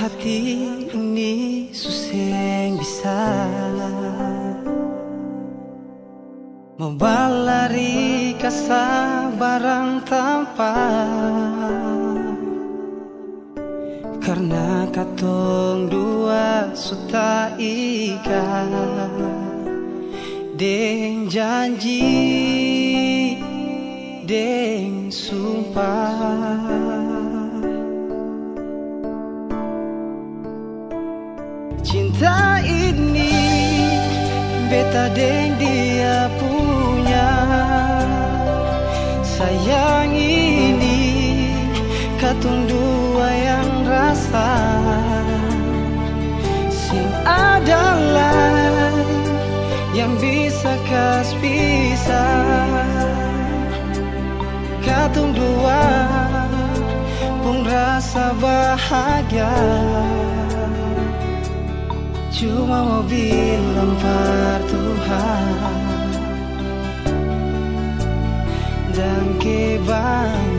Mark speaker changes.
Speaker 1: hati ini suseng bisa membalari kesabaran tanpa, karena katong dua suta ika deng janji deng sumpah. Cinta ini beta deng dia punya, sayang ini katong dua yang rasa. Sing adalah yang bisa kas pisah, katong dua pun rasa bahagia. Cuma mau bilang par Tuhan dan ke bang